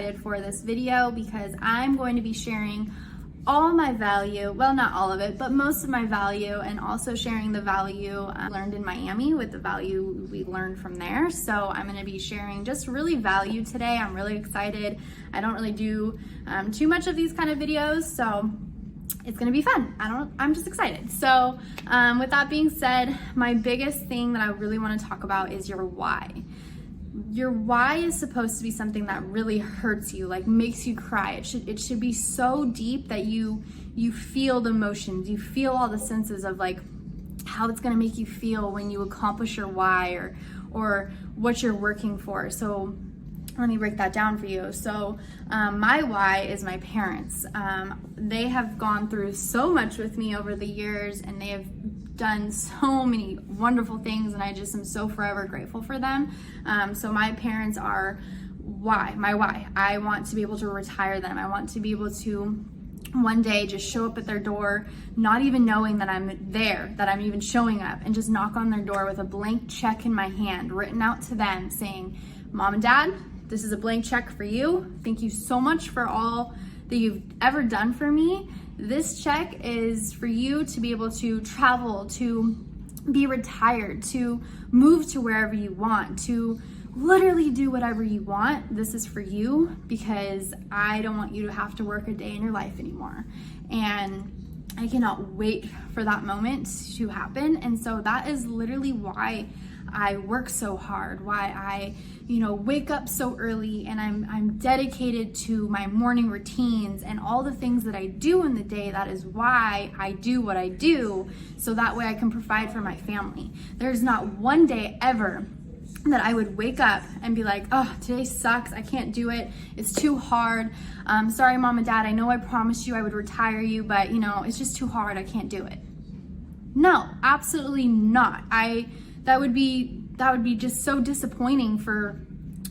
excited for this video because I'm going to be sharing all my value, well, not all of it, but most of my value, and also sharing the value I learned in Miami with the value we learned from there. So I'm going to be sharing just really value today. I'm really excited. I don't really do too much of these kind of videos, so it's going to be fun. I'm just excited. So with that being said, my biggest thing that I really want to talk about is your why. Your why is supposed to be something that really hurts you, like makes you cry. It should be so deep that you feel the emotions, you feel all the senses of like how it's gonna make you feel when you accomplish your why or what you're working for. So let me break that down for you. So my why is my parents. They have gone through so much with me over the years, and they have done so many wonderful things, and I just am so forever grateful for them. So my parents are my why. I want to be able to retire them. I want to be able to one day just show up at their door, not even knowing that I'm there, that I'm even showing up, and just knock on their door with a blank check in my hand written out to them saying, Mom and Dad, this is a blank check for you. Thank you so much for all that you've ever done for me. This check is for you to be able to travel, to be retired, to move to wherever you want, to literally do whatever you want. This is for you because I don't want you to have to work a day in your life anymore. And I cannot wait for that moment to happen. And so that is literally why I work so hard, why I, wake up so early, and I'm dedicated to my morning routines and all the things that I do in the day. That is why I do what I do, so that way I can provide for my family. There's not one day ever that I would wake up and be like, oh, today sucks, I can't do it, it's too hard, sorry Mom and Dad, I know I promised you I would retire you, but it's just too hard, I can't do it. No, absolutely not. That would be just so disappointing for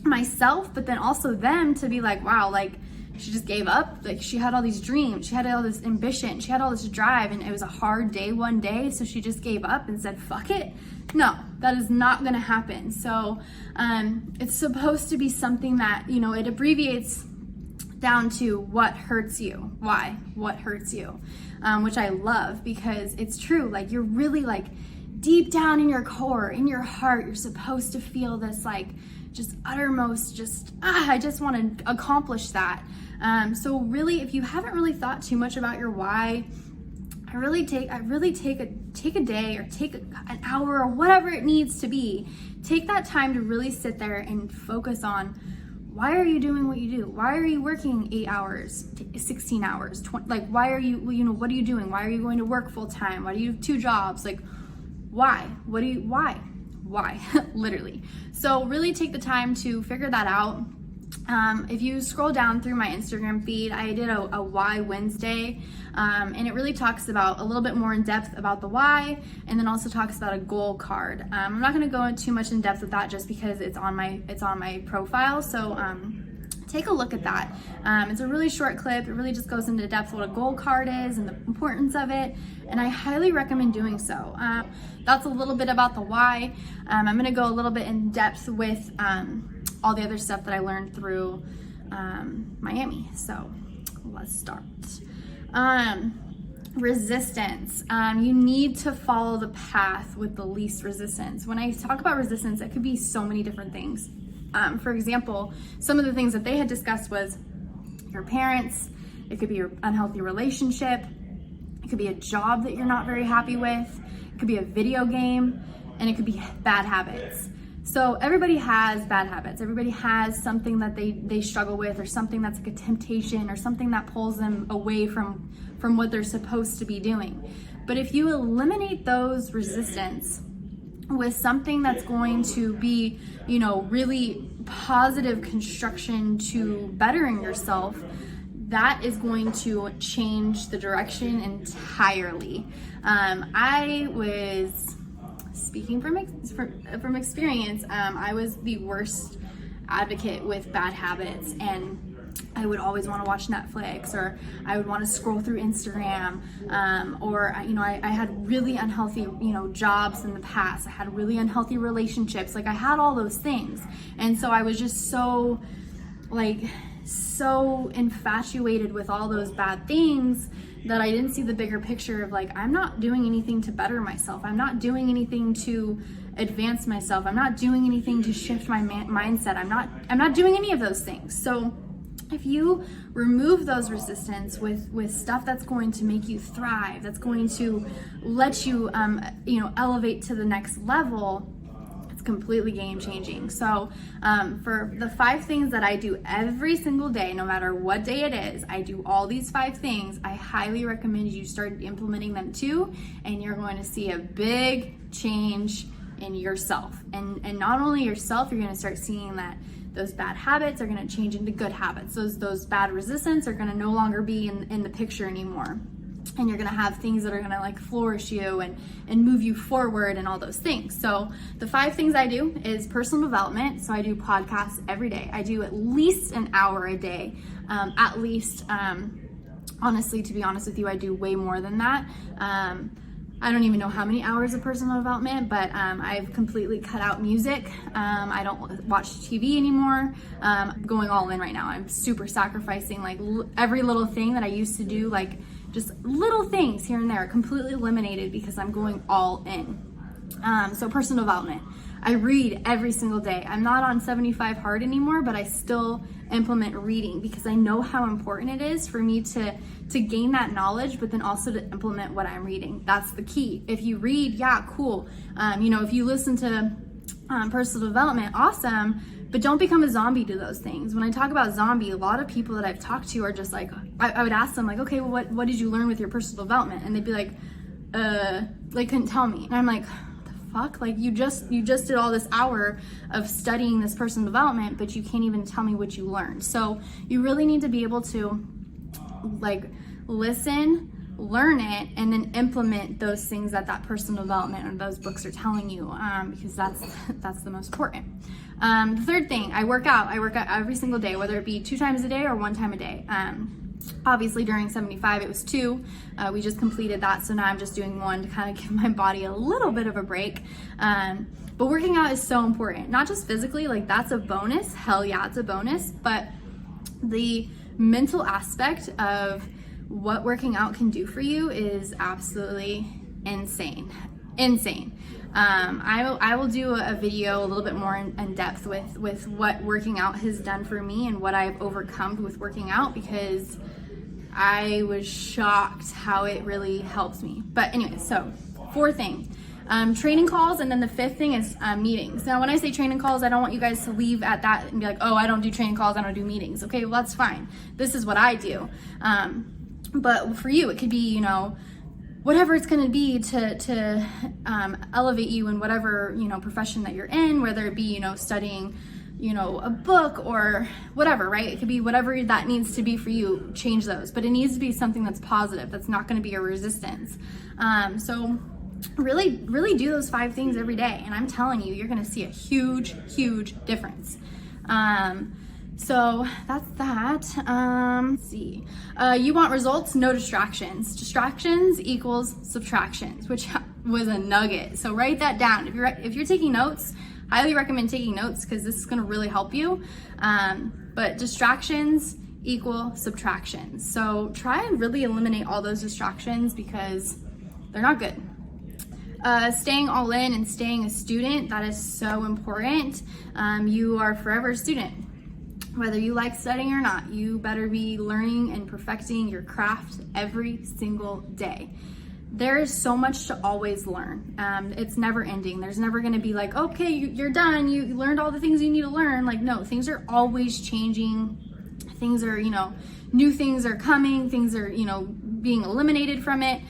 myself, but then also them to be like, wow, like she just gave up. Like she had all these dreams, she had all this ambition, she had all this drive, and it was a hard day one day, so she just gave up and said, fuck it. No, that is not gonna happen. So it's supposed to be something that, it abbreviates down to what hurts you. Why? What hurts you? Which I love because it's true. Like you're really like deep down in your core, in your heart, you're supposed to feel this like just uttermost, I just want to accomplish that. So really, if you haven't really thought too much about your why, I really take a day or take an hour or whatever it needs to be. Take that time to really sit there and focus on why are you doing what you do? Why are you working 8 hours, 16 hours, 20, like why are you, what are you doing? Why are you going to work full time? Why do you have 2 jobs? Like why? Why? Literally. So really take the time to figure that out. If you scroll down through my Instagram feed, I did a Why Wednesday, and it really talks about a little bit more in depth about the why, and then also talks about a goal card. I'm not going to go into too much in depth with that just because it's on my profile. So take a look at that. It's a really short clip. It really just goes into depth what a goal card is and the importance of it, and I highly recommend doing so. That's a little bit about the why. I'm going to go a little bit in depth with all the other stuff that I learned through Miami. So let's start. Resistance. You need to follow the path with the least resistance. When I talk about resistance, it could be so many different things. For example, some of the things that they had discussed was your parents, it could be your unhealthy relationship, it could be a job that you're not very happy with, it could be a video game, and it could be bad habits. So everybody has bad habits. Everybody has something that they struggle with, or something that's like a temptation, or something that pulls them away from what they're supposed to be doing. But if you eliminate those resistance with something that's going to be, really positive construction to bettering yourself, that is going to change the direction entirely. I was speaking from experience. I was the worst advocate with bad habits, and I would always want to watch Netflix, or I would want to scroll through Instagram, or I had really unhealthy jobs in the past. I had really unhealthy relationships. Like I had all those things, and so I was just so so infatuated with all those bad things that I didn't see the bigger picture of like, I'm not doing anything to better myself. I'm not doing anything to advance myself. I'm not doing anything to shift my mindset. I'm not doing any of those things. So if you remove those resistance with stuff that's going to make you thrive, that's going to let you, elevate to the next level, it's completely game changing. So for the 5 things that I do every single day, no matter what day it is, I do all these 5 things. I highly recommend you start implementing them too, and you're going to see a big change in yourself. And not only yourself, you're going to start seeing that those bad habits are going to change into good habits. Those bad resistance are going to no longer be in the picture anymore. And you're going to have things that are going to like flourish you and move you forward and all those things. So the 5 things I do is personal development. So I do podcasts every day. I do at least an hour a day. At least, honestly, to be honest with you, I do way more than that. I don't even know how many hours of personal development, but I've completely cut out music. I don't watch TV anymore. I'm going all in right now. I'm super sacrificing like every little thing that I used to do, like just little things here and there, completely eliminated because I'm going all in. So personal development. I read every single day. I'm not on 75 hard anymore, but I still implement reading because I know how important it is for me to gain that knowledge, but then also to implement what I'm reading. That's the key. If you read, yeah, cool. If you listen to personal development, awesome, but don't become a zombie to those things. When I talk about zombie, a lot of people that I've talked to are just like, I would ask them like, okay, well, what did you learn with your personal development? And they'd be like, they couldn't tell me. And I'm like, fuck, like you just did all this hour of studying this personal development, but you can't even tell me what you learned. So you really need to be able to like listen, learn it, and then implement those things that personal development or those books are telling you, because that's the most important. The 3rd thing, I work out every single day, whether it be 2 times a day or 1 time a day. Obviously during 75 it was 2. We just completed that, so now I'm just doing 1 to kind of give my body a little bit of a break. But working out is so important, not just physically, like that's a bonus, hell yeah, it's a bonus, but the mental aspect of what working out can do for you is absolutely insane. I will do a video a little bit more in depth with what working out has done for me and what I've overcome with working out, because I was shocked how it really helps me. But anyway, so 4th thing, training calls, and then the 5th thing is meetings. Now when I say training calls, I don't want you guys to leave at that and be like, oh, I don't do training calls, I don't do meetings. Okay, well that's fine. This is what I do. But for you, it could be, whatever it's going to be to elevate you in whatever, profession that you're in, whether it be, studying, a book or whatever, right? It could be whatever that needs to be for you, change those, but it needs to be something that's positive, that's not going to be a resistance. So really, really do those 5 things every day. And I'm telling you, you're going to see a huge, huge difference. So that's that. Let's see. You want results, no distractions. Distractions equals subtractions, which was a nugget. So write that down. If you're taking notes, highly recommend taking notes because this is going to really help you. But distractions equal subtractions. So try and really eliminate all those distractions because they're not good. Staying all in and staying a student, that is so important. You are forever a student. Whether you like studying or not, you better be learning and perfecting your craft every single day. There is so much to always learn. It's never ending. There's never going to be like, okay, you're done. You learned all the things you need to learn. Like, no, things are always changing. Things are, new things are coming. Things are, being eliminated from it.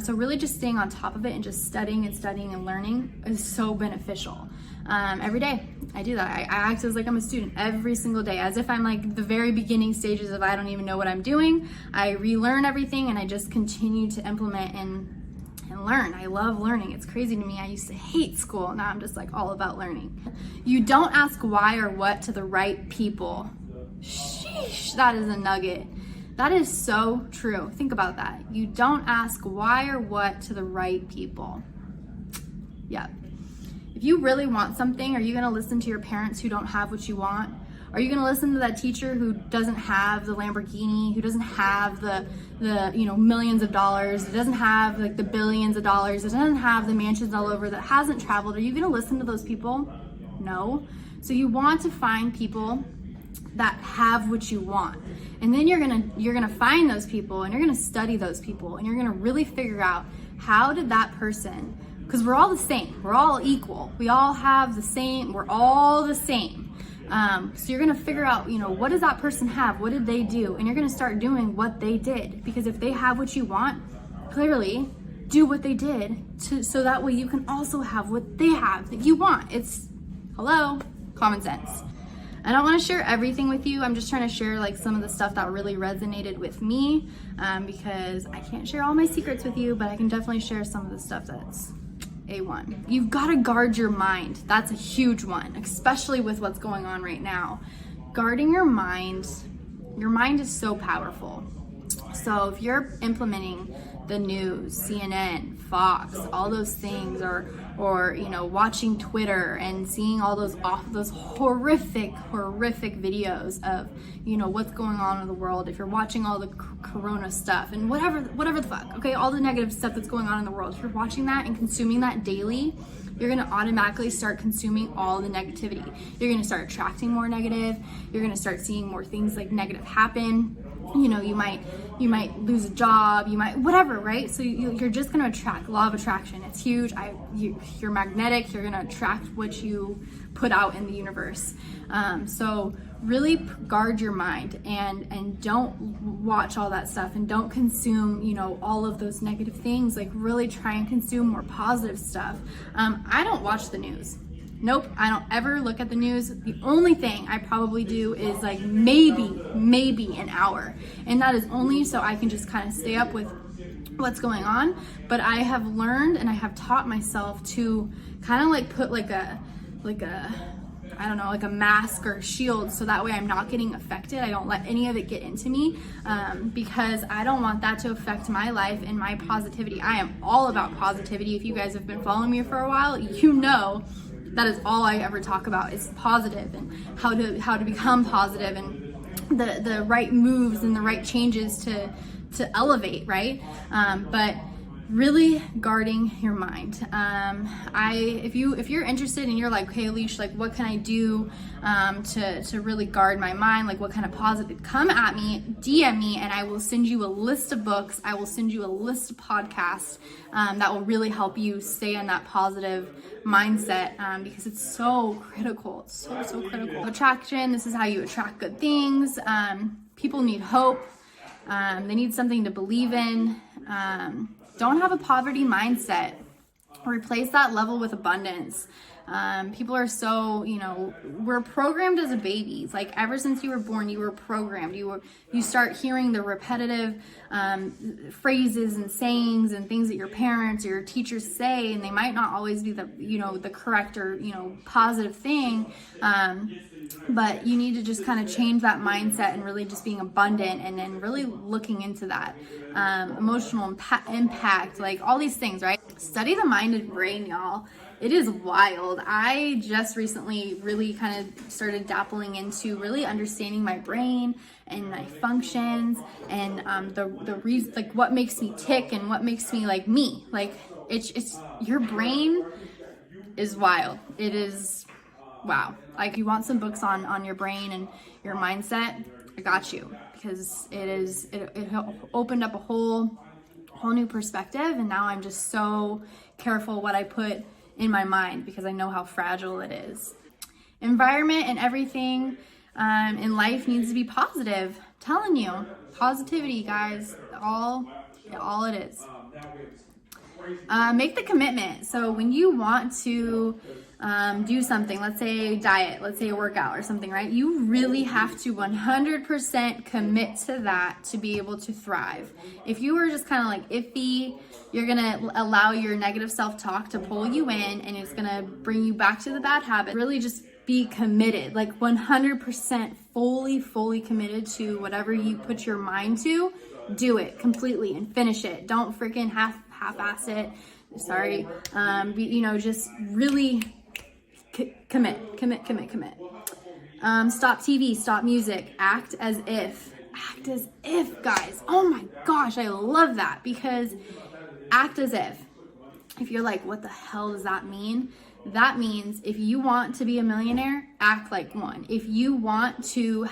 So really just staying on top of it and just studying and learning is so beneficial. Every day I do that. I act as like I'm a student every single day, as if I'm like the very beginning stages of I don't even know what I'm doing. I relearn everything and I just continue to implement and learn. I love learning. It's crazy to me. I used to hate school. Now I'm just like all about learning. You don't ask why or what to the right people. Sheesh, that is a nugget. That is so true. Think about that. You don't ask why or what to the right people. Yeah. If you really want something, are you going to listen to your parents who don't have what you want? Are you going to listen to that teacher who doesn't have the Lamborghini, who doesn't have the millions of dollars, that doesn't have like the billions of dollars, that doesn't have the mansions all over, that hasn't traveled? Are you going to listen to those people? No. So you want to find people that have what you want. And then you're gonna find those people, and you're gonna study those people, and you're gonna really figure out, how did that person, because we're all the same, we're all equal, we all have the same, we're all the same. So you're gonna figure out, what does that person have? What did they do? And you're gonna start doing what they did, because if they have what you want, clearly do what they did, so that way you can also have what they have that you want. It's, hello, common sense. I don't want to share everything with you. I'm just trying to share like some of the stuff that really resonated with me, because I can't share all my secrets with you, but I can definitely share some of the stuff that's A1. You've got to guard your mind. That's a huge one, especially with what's going on right now. Guarding your mind is so powerful. So if you're implementing the news, CNN, Fox, all those things, or watching Twitter and seeing all those horrific videos of what's going on in the world, if you're watching all the corona stuff and whatever the fuck, okay, all the negative stuff that's going on in the world, if you're watching that and consuming that daily, you're going to automatically start consuming all the negativity. You're going to start attracting more negative. You're going to start seeing more things like negative happen. You might lose a job, you might, whatever, right? So you're just going to attract. Law of attraction, it's huge. You're magnetic. You're going to attract what you put out in the universe. So really guard your mind, and don't watch all that stuff, and don't consume, all of those negative things. Like, really try and consume more positive stuff. I don't watch the news. Nope, I don't ever look at the news. The only thing I probably do is like maybe an hour. And that is only so I can just kind of stay up with what's going on. But I have learned, and I have taught myself to kind of like put like a mask or shield, so that way I'm not getting affected. I don't let any of it get into me, because I don't want that to affect my life and my positivity. I am all about positivity. If you guys have been following me for a while, that is all I ever talk about, is positive, and how to become positive, and the right moves and the right changes to elevate, right? But really guarding your mind. If you're interested and you're like, hey, Alicia, like, what can I do to really guard my mind? Like, what kind of positive? Come at me, DM me, and I will send you a list of books. I will send you a list of podcasts that will really help you stay in that positive mindset, because it's so critical. It's so critical. Attraction. This is how you attract good things. People need hope. They need something to believe in. Don't have a poverty mindset. Replace that level with abundance. People are so, we're programmed as a baby. It's like ever since you were born, you were programmed. You start hearing the repetitive phrases and sayings and things that your parents or your teachers say, and they might not always be the correct or, positive thing. But you need to just kind of change that mindset and really just being abundant, and then really looking into that emotional impact, like all these things, right? Study the mind and brain, y'all. It is wild. I just recently really kind of started dabbling into really understanding my brain and my functions, and the reason, like what makes me tick and what makes me like me. Like it's your brain is wild. It is wow. Like, if you want some books on your brain and your mindset, I got you, because it opened up a whole new perspective, and now I'm just so careful what I put in my mind, because I know how fragile it is. Environment and everything in life needs to be positive. I'm telling you, positivity, guys, all it is. Make the commitment. So when you want to do something, let's say diet, let's say a workout or something, right? You really have to 100% commit to that to be able to thrive. If you are just kind of like iffy, you're going to allow your negative self-talk to pull you in, and it's going to bring you back to the bad habit. Really just be committed, like 100% fully committed to whatever you put your mind to. Do it completely and finish it. Don't freaking half-ass it. Sorry. Just really commit. Stop TV, stop music, act as if. Act as if, guys. Oh my gosh, I love that, because act as if. If you're like, what the hell does that mean? That means if you want to be a millionaire, act like one. If you want to,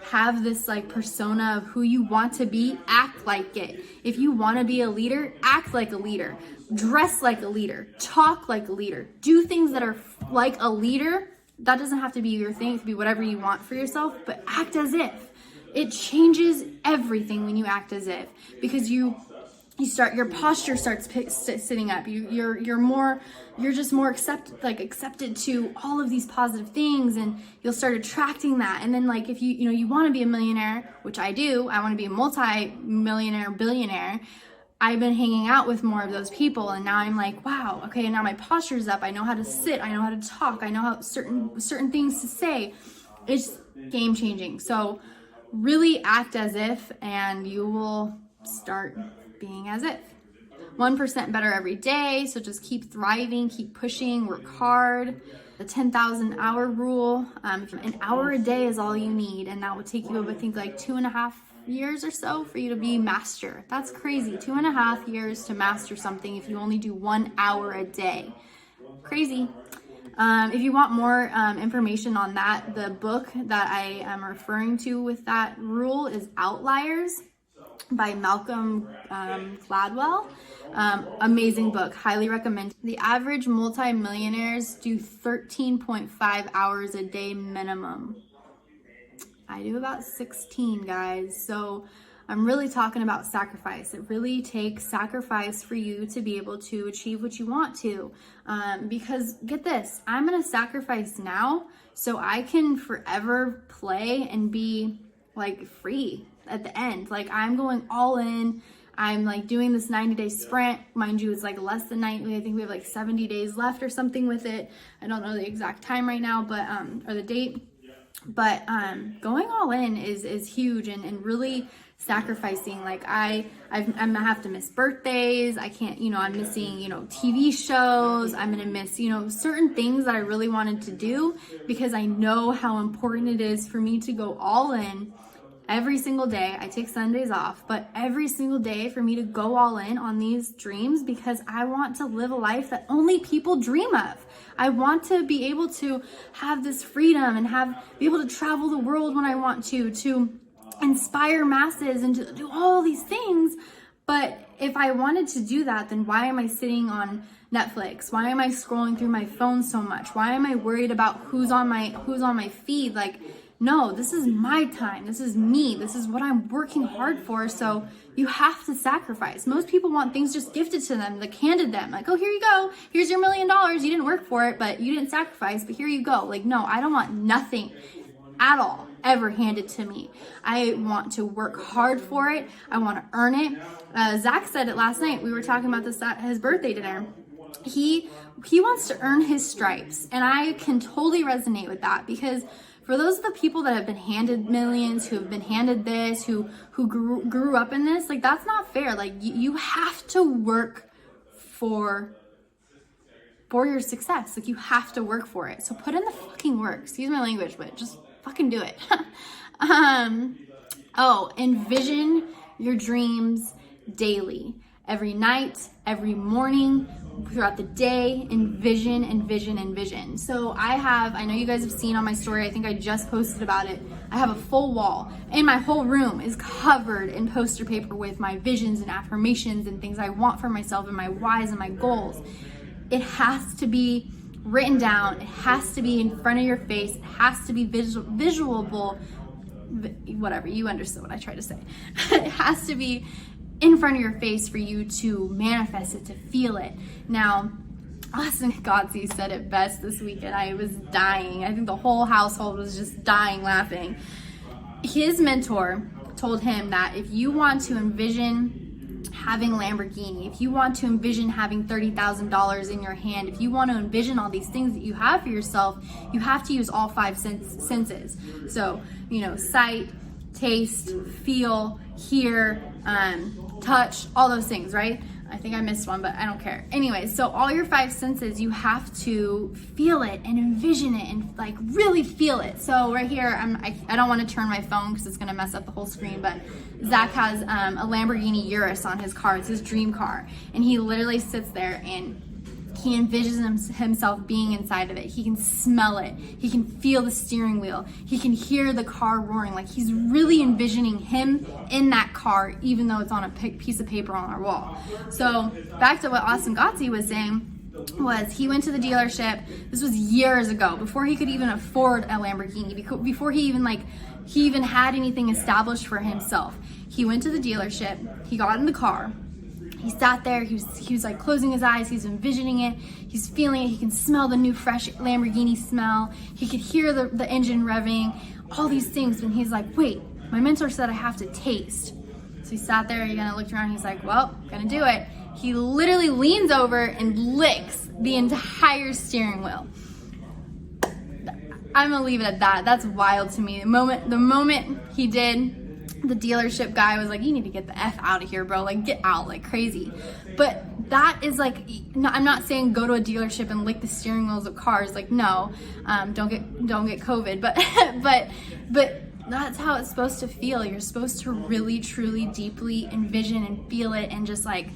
have this like persona of who you want to be, act like it. If you want to be a leader, act like a leader. Dress like a leader. Talk like a leader. Do things that are like a leader. That doesn't have to be your thing. It could be whatever you want for yourself, but act as if. It changes everything when you act as if, because your posture starts sitting up. You're just more accepted to all of these positive things, and you'll start attracting that. And then like, if you want to be a millionaire, which I do, I want to be a multi-millionaire, billionaire. I've been hanging out with more of those people, and now I'm like, wow, okay, now my posture's up. I know how to sit. I know how to talk. I know how certain things to say. It's game changing. So really act as if, and you will start being as if. 1% better every day. So just keep thriving, keep pushing, work hard. The 10,000 hour rule. An hour a day is all you need, and that would take you, I think, like 2.5 years or so for you to be master. That's crazy. 2.5 years to master something if you only do 1 hour a day. Crazy. If you want more information on that, the book that I am referring to with that rule is Outliers by Malcolm Gladwell. Amazing book. Highly recommend. The average multi-millionaires do 13.5 hours a day minimum. I do about 16, guys. So I'm really talking about sacrifice. It really takes sacrifice for you to be able to achieve what you want to. Because get this, I'm going to sacrifice now so I can forever play and be like free at the end. Like, I'm going all in. I'm like doing this 90-day sprint. Mind you, it's like less than 90. I think we have like 70 days left or something with it. I don't know the exact time right now, but or the date. But going all in is huge, and really sacrificing. Like I'm gonna have to miss birthdays. I can't, I'm missing, TV shows. I'm gonna miss, certain things that I really wanted to do, because I know how important it is for me to go all in every single day. I take Sundays off, but every single day for me to go all in on these dreams, because I want to live a life that only people dream of. I want to be able to have this freedom and be able to travel the world when I want to inspire masses and to do all these things. But if I wanted to do that, then why am I sitting on Netflix? Why am I scrolling through my phone so much? Why am I worried about who's on my feed? Like, no, this is my time. This is me. This is what I'm working hard for. So you have to sacrifice. Most people want things just gifted to them, like handed them. Like, oh, here you go. Here's your $1 million. You didn't work for it, but you didn't sacrifice, but here you go. Like, no, I don't want nothing at all ever handed to me. I want to work hard for it. I want to earn it. Zach said it last night. We were talking about this at his birthday dinner. He wants to earn his stripes. And I can totally resonate with that, because for those of the people that have been handed millions, who have been handed this, who grew up in this, like, that's not fair. Like, you have to work for your success. Like, you have to work for it. So put in the fucking work. Excuse my language, but just fucking do it. Envision your dreams daily. Every night, every morning, throughout the day, envision. So I know you guys have seen on my story, I think I just posted about it. I have a full wall, and my whole room is covered in poster paper with my visions and affirmations and things I want for myself, and my whys and my goals. It has to be written down. It has to be in front of your face. It has to be visualable. Whatever, you understood what I tried to say. It has to be in front of your face for you to manifest it, to feel it. Now, Austin Godsey said it best this weekend. I was dying. I think the whole household was just dying laughing. His mentor told him that if you want to envision having a Lamborghini, if you want to envision having $30,000 in your hand, if you want to envision all these things that you have for yourself, you have to use all 5 senses. So, sight, taste, feel, hear, touch, all those things, right? I think I missed one, but I don't care. Anyway, so all your 5 senses, you have to feel it and envision it and like really feel it. So right here, I don't want to turn my phone because it's going to mess up the whole screen, but Zach has a Lamborghini Urus on his car. It's his dream car. And he literally sits there and he envisions himself being inside of it. He can smell it. He can feel the steering wheel. He can hear the car roaring. Like he's really envisioning him in that car, even though it's on a piece of paper on our wall. So back to what Austin Godsey was saying, was he went to the dealership. This was years ago, before he could even afford a Lamborghini, before he even had anything established for himself. He went to the dealership. He got in the car. He sat there, he was like closing his eyes, he's envisioning it, he's feeling it, he can smell the new fresh Lamborghini smell, he could hear the engine revving, all these things, and he's like, wait, my mentor said I have to taste. So he sat there, he kind of looked around, he's like, well, gonna do it. He literally leans over and licks the entire steering wheel. I'm gonna leave it at that. That's wild to me. The moment he did, the dealership guy was like, you need to get the F out of here, bro. Like, get out like crazy. But that is like, no, I'm not saying go to a dealership and lick the steering wheels of cars. Like, no, don't get COVID. But that's how it's supposed to feel. You're supposed to really, truly, deeply envision and feel it and just like,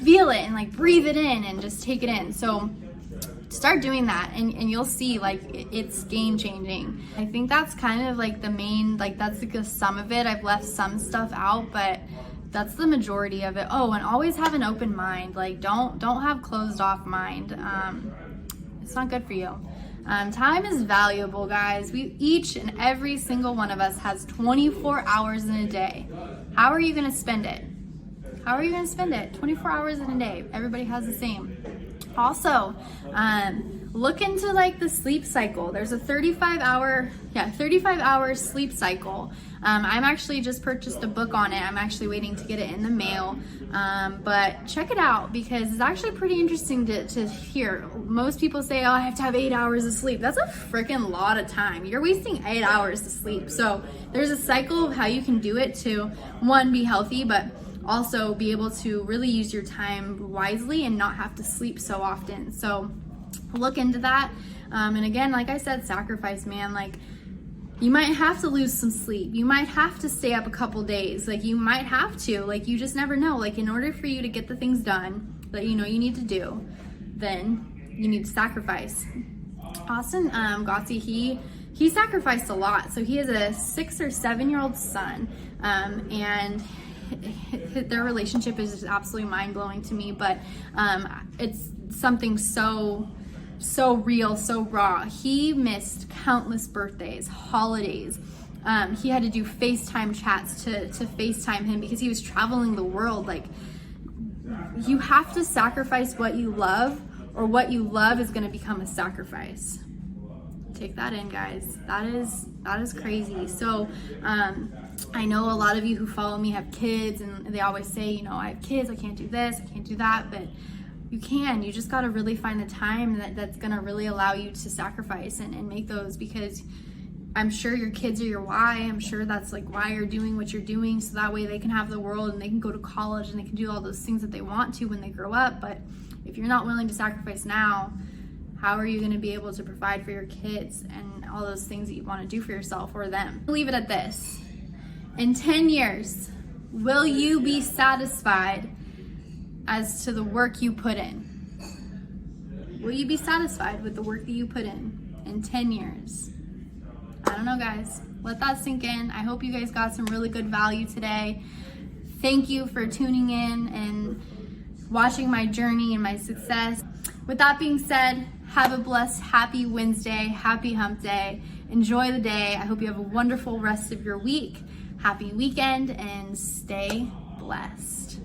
feel it and like breathe it in and just take it in. So start doing that and you'll see like it's game changing. I think that's kind of like the main, like that's like the sum of it. I've left some stuff out, but that's the majority of it. Oh, and always have an open mind. Like don't have closed off mind. It's not good for you. Time is valuable, guys. We each and every single one of us has 24 hours in a day. How are you going to spend it? How are you going to spend it? 24 hours in a day. Everybody has the same. Also, look into like the sleep cycle. There's a 35 hour sleep cycle. I'm actually just purchased a book on it. I'm actually waiting to get it in the mail. But check it out because it's actually pretty interesting to hear. Most people say, oh, I have to have 8 hours of sleep. That's a freaking lot of time. You're wasting 8 hours to sleep. So there's a cycle of how you can do it to, one, be healthy, but also be able to really use your time wisely and not have to sleep so often. So look into that. And again, like I said, sacrifice, man. Like you might have to lose some sleep. You might have to stay up a couple days. Like you might have to, like you just never know. Like in order for you to get the things done that you know you need to do, then you need to sacrifice. Austin Godsey, he sacrificed a lot. So he has a 6 or 7 year old son, and their relationship is just absolutely mind-blowing to me, but it's something so real, so raw. He missed countless birthdays, holidays. He had to do FaceTime chats to FaceTime him because he was traveling the world. Like, you have to sacrifice what you love, or what you love is going to become a sacrifice. Take that in, guys. That is crazy. So I know a lot of you who follow me have kids, and they always say, you know, I have kids, I can't do this, I can't do that, but you can. You just got to really find the time that's going to really allow you to sacrifice and make those, because I'm sure your kids are your why. I'm sure that's like why you're doing what you're doing, so that way they can have the world and they can go to college and they can do all those things that they want to when they grow up. But if you're not willing to sacrifice now, how are you going to be able to provide for your kids and all those things that you want to do for yourself or them? Leave it at this. In 10 years, will you be satisfied as to the work you put in? Will you be satisfied with the work that you put in 10 years? I don't know, guys. Let that sink in. I hope you guys got some really good value today. Thank you for tuning in and watching my journey and my success. With that being said, have a blessed, happy Wednesday, happy hump day. Enjoy the day. I hope you have a wonderful rest of your week. Happy weekend and stay blessed.